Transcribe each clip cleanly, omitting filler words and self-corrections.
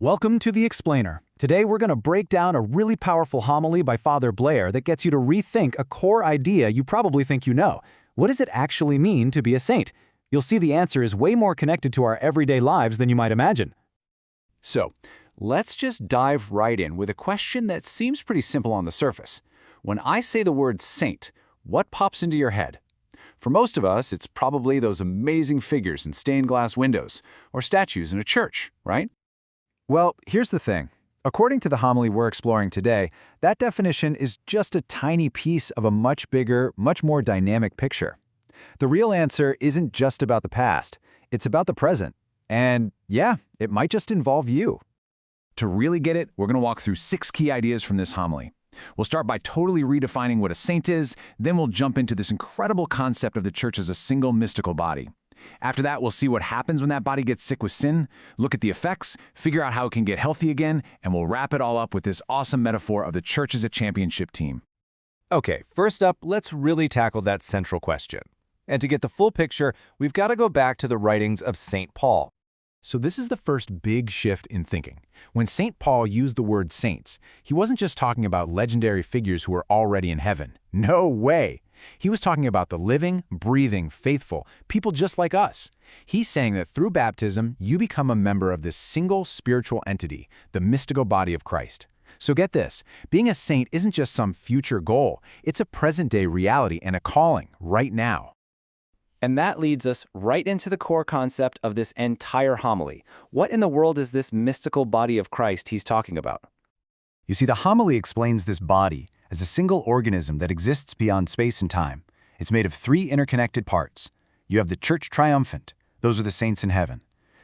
Welcome to The Explainer. Today we're going to break down a really powerful homily by Father Blair that gets you to rethink a core idea you probably think you know. What does it actually mean to be a saint? You'll see the answer is way more connected to our everyday lives than you might imagine. So, let's just dive right in with a question that seems pretty simple on the surface. When I say the word saint, what pops into your head? For most of us, it's probably those amazing figures in stained glass windows or statues in a church, right? Well, here's the thing. According to the homily we're exploring today, that definition is just a tiny piece of a much bigger, much more dynamic picture. The real answer isn't just about the past, it's about the present. And yeah, it might just involve you. To really get it, we're going to walk through 6 key ideas from this homily. We'll start by totally redefining what a saint is, then we'll jump into this incredible concept of the church as a single mystical body. After that, we'll see what happens when that body gets sick with sin, look at the effects, figure out how it can get healthy again, and we'll wrap it all up with this awesome metaphor of the church as a championship team. Okay, first up, let's really tackle that central question. And to get the full picture, we've got to go back to the writings of St. Paul. So this is the first big shift in thinking. When St. Paul used the word saints, he wasn't just talking about legendary figures who were already in heaven. No way! He was talking about the living, breathing, faithful, people just like us. He's saying that through baptism, you become a member of this single spiritual entity, the mystical body of Christ. So get this, being a saint isn't just some future goal, it's a present-day reality and a calling right now. And that leads us right into the core concept of this entire homily. What in the world is this mystical body of Christ he's talking about? You see, the homily explains this body as a single organism that exists beyond space and time. It's made of 3 interconnected parts. You have the church triumphant, those are the saints in heaven.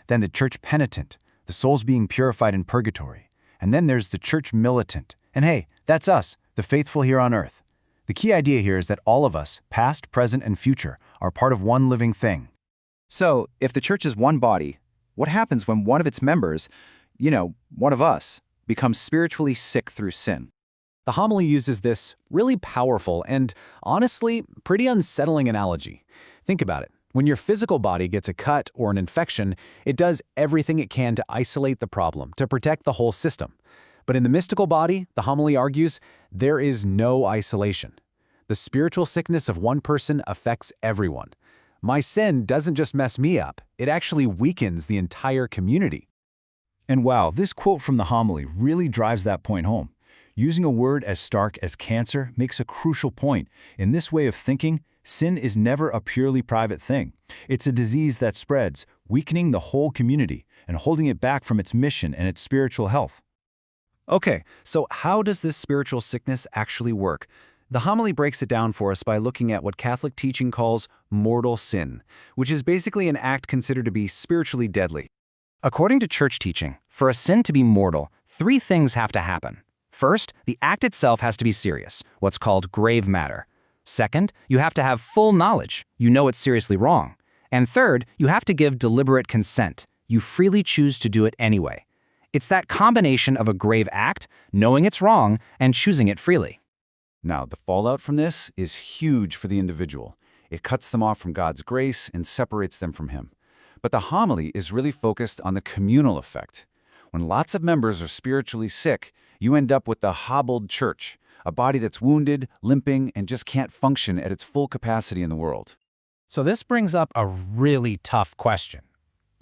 Then the church penitent, the souls being purified in purgatory. And then there's the church militant. And hey, that's us, the faithful here on earth. The key idea here is that all of us, past, present, and future, are part of one living thing. So, if the church is one body, what happens when one of its members, one of us, becomes spiritually sick through sin? The homily uses this really powerful and, honestly, pretty unsettling analogy. Think about it. When your physical body gets a cut or an infection, it does everything it can to isolate the problem, to protect the whole system. But in the mystical body, the homily argues, there is no isolation. The spiritual sickness of one person affects everyone. My sin doesn't just mess me up, it actually weakens the entire community. And wow, this quote from the homily really drives that point home. Using a word as stark as cancer makes a crucial point. In this way of thinking, sin is never a purely private thing. It's a disease that spreads, weakening the whole community and holding it back from its mission and its spiritual health. Okay, so how does this spiritual sickness actually work? The homily breaks it down for us by looking at what Catholic teaching calls mortal sin, which is basically an act considered to be spiritually deadly. According to church teaching, for a sin to be mortal, 3 things have to happen. First, the act itself has to be serious, what's called grave matter. Second, you have to have full knowledge, you know it's seriously wrong. And third, you have to give deliberate consent, you freely choose to do it anyway. It's that combination of a grave act, knowing it's wrong, and choosing it freely. Now, the fallout from this is huge for the individual. It cuts them off from God's grace and separates them from Him. But the homily is really focused on the communal effect. When lots of members are spiritually sick, you end up with the hobbled church, a body that's wounded, limping, and just can't function at its full capacity in the world. So this brings up a really tough question.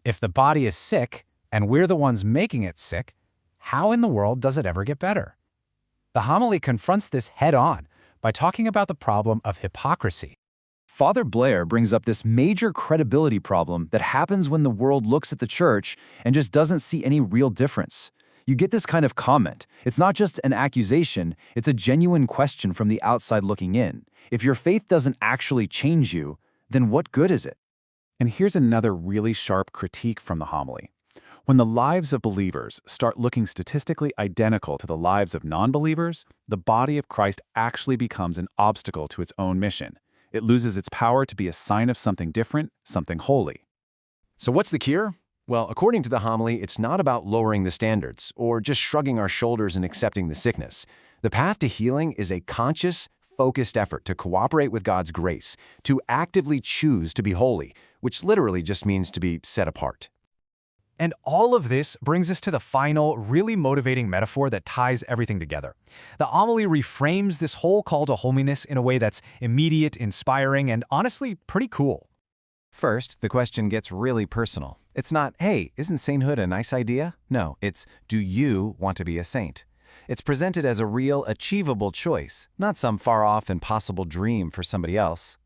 If the body is sick, and we're the ones making it sick, how in the world does it ever get better? The homily confronts this head-on by talking about the problem of hypocrisy. Father Blair brings up this major credibility problem that happens when the world looks at the church and just doesn't see any real difference. You get this kind of comment. It's not just an accusation, it's a genuine question from the outside looking in. If your faith doesn't actually change you, then what good is it? And here's another really sharp critique from the homily. When the lives of believers start looking statistically identical to the lives of non-believers, the body of Christ actually becomes an obstacle to its own mission. It loses its power to be a sign of something different, something holy. So what's the cure? Well, according to the homily, it's not about lowering the standards or just shrugging our shoulders and accepting the sickness. The path to healing is a conscious, focused effort to cooperate with God's grace, to actively choose to be holy, which literally just means to be set apart. And all of this brings us to the final, really motivating metaphor that ties everything together. The homily reframes this whole call to holiness in a way that's immediate, inspiring, and honestly pretty cool. First, the question gets really personal. It's not, hey, isn't sainthood a nice idea? No, it's, do you want to be a saint? It's presented as a real, achievable choice, not some far-off, impossible dream for somebody else.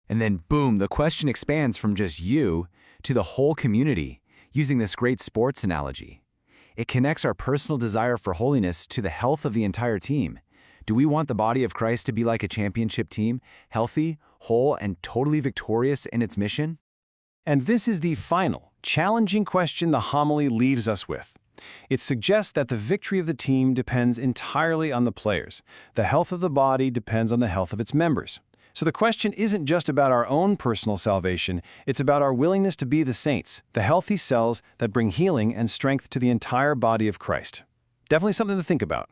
And then, boom, the question expands from just you to the whole community, using this great sports analogy. It connects our personal desire for holiness to the health of the entire team. Do we want the body of Christ to be like a championship team, healthy, whole, and totally victorious in its mission? And this is the final, challenging question the homily leaves us with. It suggests that the victory of the team depends entirely on the players. The health of the body depends on the health of its members. So the question isn't just about our own personal salvation, it's about our willingness to be the saints, the healthy cells that bring healing and strength to the entire body of Christ. Definitely something to think about.